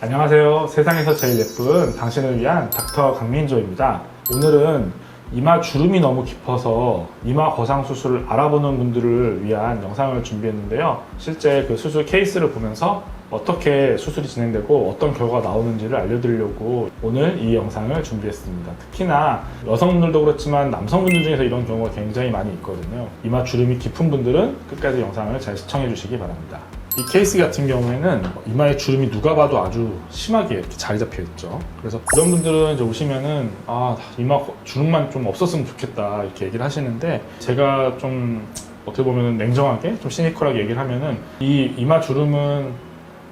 안녕하세요. 세상에서 제일 예쁜 당신을 위한 닥터 강민조입니다. 오늘은 이마 주름이 너무 깊어서 이마 거상 수술을 알아보는 분들을 위한 영상을 준비했는데요. 실제 그 수술 케이스를 보면서 어떻게 수술이 진행되고 어떤 결과가 나오는지를 알려드리려고 오늘 이 영상을 준비했습니다. 특히나 여성분들도 그렇지만 남성분들 중에서 이런 경우가 굉장히 많이 있거든요. 이마 주름이 깊은 분들은 끝까지 영상을 잘 시청해 주시기 바랍니다. 이 케이스 같은 경우에는 이마에 주름이 누가 봐도 아주 심하게 이렇게 자리 잡혀 있죠. 그래서 이런 분들은 이제 오시면은 이마 주름만 좀 없었으면 좋겠다 이렇게 얘기를 하시는데, 제가 좀 어떻게 보면 냉정하게 좀 시니컬하게 얘기를 하면은 이 이마 주름은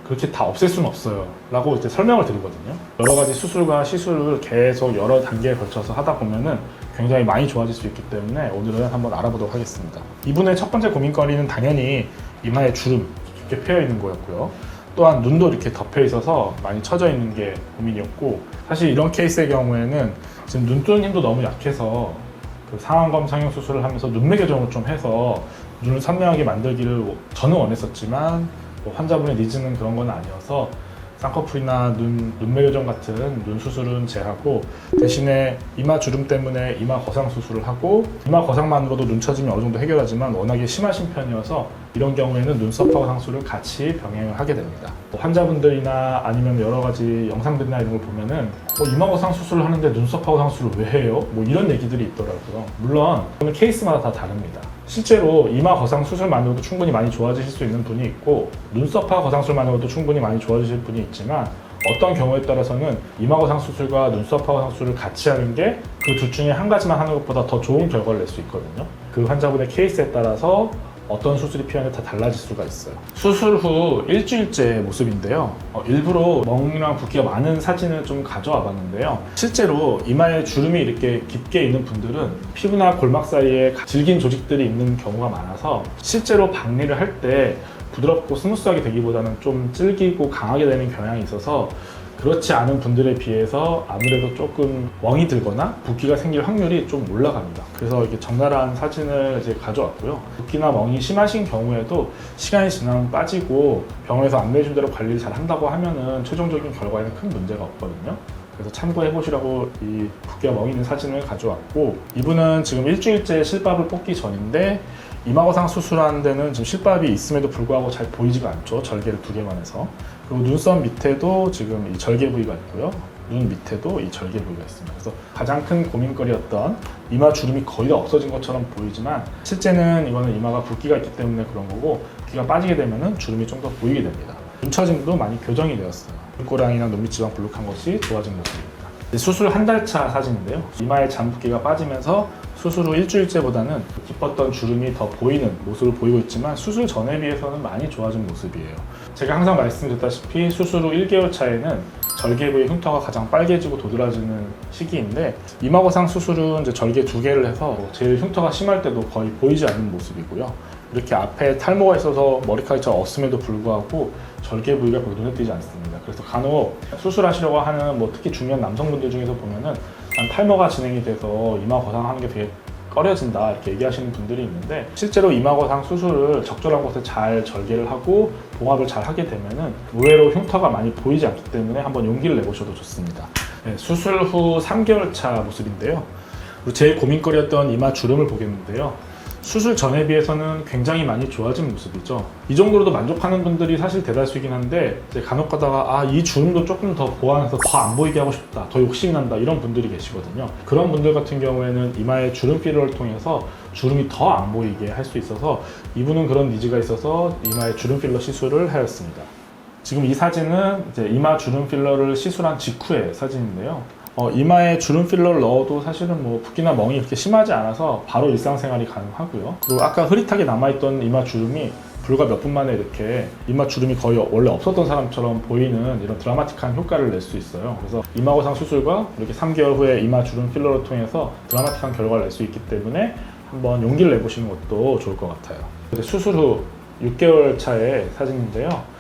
그렇게 다 없앨 수는 없어요 라고 이제 설명을 드리거든요. 여러 가지 수술과 시술을 계속 여러 단계에 걸쳐서 하다 보면은 굉장히 많이 좋아질 수 있기 때문에 오늘은 한번 알아보도록 하겠습니다. 이분의 첫 번째 고민거리는 당연히 이마에 주름 깊게 패여 있는 거였고요. 또한 눈도 이렇게 덮여 있어서 많이 처져 있는 게 고민이었고, 사실 이런 케이스의 경우에는 지금 눈뜨는 힘도 너무 약해서 그 상안검 상용 수술을 하면서 눈매 교정을 좀 해서 눈을 선명하게 만들기를 저는 원했었지만 환자분의 니즈는 그런 건 아니어서 쌍꺼풀이나 눈매 교정 같은 눈 수술은 제하고, 대신에 이마 주름 때문에 이마 거상 수술을 하고, 이마 거상만으로도 눈 처짐이 어느 정도 해결하지만 워낙에 심하신 편이어서 이런 경우에는 눈썹하고 상수를 같이 병행을 하게 됩니다. 환자분들이나 아니면 여러 가지 영상들이나 이런 걸 보면은 이마 거상 수술을 하는데 눈썹하고 상수를 왜 해요? 이런 얘기들이 있더라고요. 물론 이거는 케이스마다 다 다릅니다. 실제로 이마 거상 수술만으로도 충분히 많이 좋아지실 수 있는 분이 있고, 눈썹화 거상 수술만으로도 충분히 많이 좋아지실 분이 있지만, 어떤 경우에 따라서는 이마 거상 수술과 눈썹화 거상 수술을 같이 하는 게 그 둘 중에 한 가지만 하는 것보다 더 좋은 결과를 낼 수 있거든요. 그 환자분의 케이스에 따라서 어떤 수술이 필요한지 다 달라질 수가 있어요. 수술 후 일주일째 모습인데요. 일부러 멍이랑 붓기가 많은 사진을 좀 가져와 봤는데요. 실제로 이마에 주름이 이렇게 깊게 있는 분들은 피부나 골막 사이에 질긴 조직들이 있는 경우가 많아서 실제로 박리를 할 때 부드럽고 스무스하게 되기보다는 좀 질기고 강하게 되는 경향이 있어서, 그렇지 않은 분들에 비해서 아무래도 조금 멍이 들거나 붓기가 생길 확률이 좀 올라갑니다. 그래서 이렇게 적나라한 사진을 이제 가져왔고요. 붓기나 멍이 심하신 경우에도 시간이 지나면 빠지고 병원에서 안내해준 대로 관리를 잘 한다고 하면은 최종적인 결과에는 큰 문제가 없거든요. 그래서 참고해 보시라고 이 붓기와 멍이 있는 사진을 가져왔고, 이분은 지금 일주일째 실밥을 뽑기 전인데 이마 거상 수술하는 데는 지금 실밥이 있음에도 불구하고 잘 보이지가 않죠. 절개를 2개만 해서. 그리고 눈썹 밑에도 지금 이 절개 부위가 있고요. 눈 밑에도 이 절개 부위가 있습니다. 그래서 가장 큰 고민거리였던 이마 주름이 거의 다 없어진 것처럼 보이지만, 실제는 이거는 이마가 붓기가 있기 때문에 그런 거고, 붓기가 빠지게 되면 주름이 좀 더 보이게 됩니다. 눈 처짐도 많이 교정이 되었어요. 눈꼬랑이나 눈밑 지방 볼록한 것이 좋아진 모습입니다. 수술 한 달 차 사진인데요. 이마의 잔붓기가 빠지면서 수술 후 일주일째보다는 깊었던 주름이 더 보이는 모습을 보이고 있지만, 수술 전에 비해서는 많이 좋아진 모습이에요. 제가 항상 말씀드렸다시피 수술 후 1개월 차에는 절개 부위 흉터가 가장 빨개지고 도드라지는 시기인데, 이마 거상 수술은 이제 절개 2개를 해서 제일 흉터가 심할 때도 거의 보이지 않는 모습이고요. 이렇게 앞에 탈모가 있어서 머리카락이 잘 없음에도 불구하고 절개 부위가 거의 눈에 띄지 않습니다. 그래서 간혹 수술하시려고 하는 특히 중년 남성분들 중에서 보면은 탈모가 진행이 돼서 이마 거상하는 게 되게 꺼려진다 이렇게 얘기하시는 분들이 있는데, 실제로 이마 거상 수술을 적절한 곳에 잘 절개를 하고 봉합을 잘 하게 되면은 의외로 흉터가 많이 보이지 않기 때문에 한번 용기를 내보셔도 좋습니다. 수술 후 3개월 차 모습인데요. 제일 고민거리였던 이마 주름을 보겠는데요. 수술 전에 비해서는 굉장히 많이 좋아진 모습이죠. 이 정도로도 만족하는 분들이 사실 대다수이긴 한데, 이제 간혹 가다가 이 주름도 조금 더 보완해서 더 안 보이게 하고 싶다, 더 욕심이 난다, 이런 분들이 계시거든요. 그런 분들 같은 경우에는 이마에 주름 필러를 통해서 주름이 더 안 보이게 할 수 있어서, 이분은 그런 니즈가 있어서 이마에 주름 필러 시술을 하였습니다. 지금 이 사진은 이제 이마 주름 필러를 시술한 직후의 사진인데요. 이마에 주름 필러를 넣어도 사실은 붓기나 멍이 그렇게 심하지 않아서 바로 일상생활이 가능하고요. 그리고 아까 흐릿하게 남아있던 이마 주름이 불과 몇 분 만에 이렇게 이마 주름이 거의 원래 없었던 사람처럼 보이는 이런 드라마틱한 효과를 낼 수 있어요. 그래서 이마 거상 수술과 이렇게 3개월 후에 이마 주름 필러를 통해서 드라마틱한 결과를 낼 수 있기 때문에 한번 용기를 내보시는 것도 좋을 것 같아요. 수술 후 6개월 차의 사진인데요.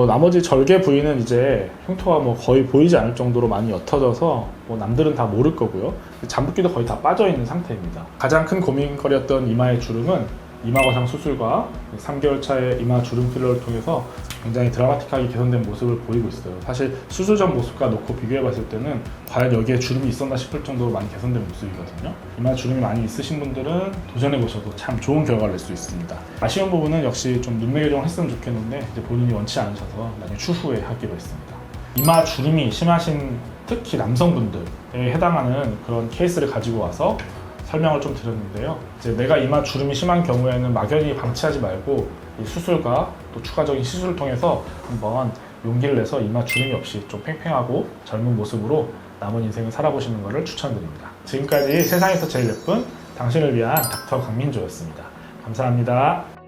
나머지 절개 부위는 이제 흉터가 거의 보이지 않을 정도로 많이 옅어져서 남들은 다 모를 거고요. 잔붓기도 거의 다 빠져 있는 상태입니다. 가장 큰 고민거리였던 이마의 주름은 이마 거상 수술과 3개월 차의 이마 주름 필러를 통해서 굉장히 드라마틱하게 개선된 모습을 보이고 있어요. 사실 수술 전 모습과 놓고 비교해 봤을 때는 과연 여기에 주름이 있었나 싶을 정도로 많이 개선된 모습이거든요. 이마 주름이 많이 있으신 분들은 도전해 보셔도 참 좋은 결과를 낼 수 있습니다. 아쉬운 부분은 역시 좀 눈매 교정을 했으면 좋겠는데 이제 본인이 원치 않으셔서 나중에 추후에 하기로 했습니다. 이마 주름이 심하신 특히 남성분들에 해당하는 그런 케이스를 가지고 와서 설명을 좀 드렸는데요. 이제 내가 이마 주름이 심한 경우에는 막연히 방치하지 말고 이 수술과 또 추가적인 시술을 통해서 한번 용기를 내서 이마 주름이 없이 좀 팽팽하고 젊은 모습으로 남은 인생을 살아보시는 것을 추천드립니다. 지금까지 세상에서 제일 예쁜 당신을 위한 닥터 강민조였습니다. 감사합니다.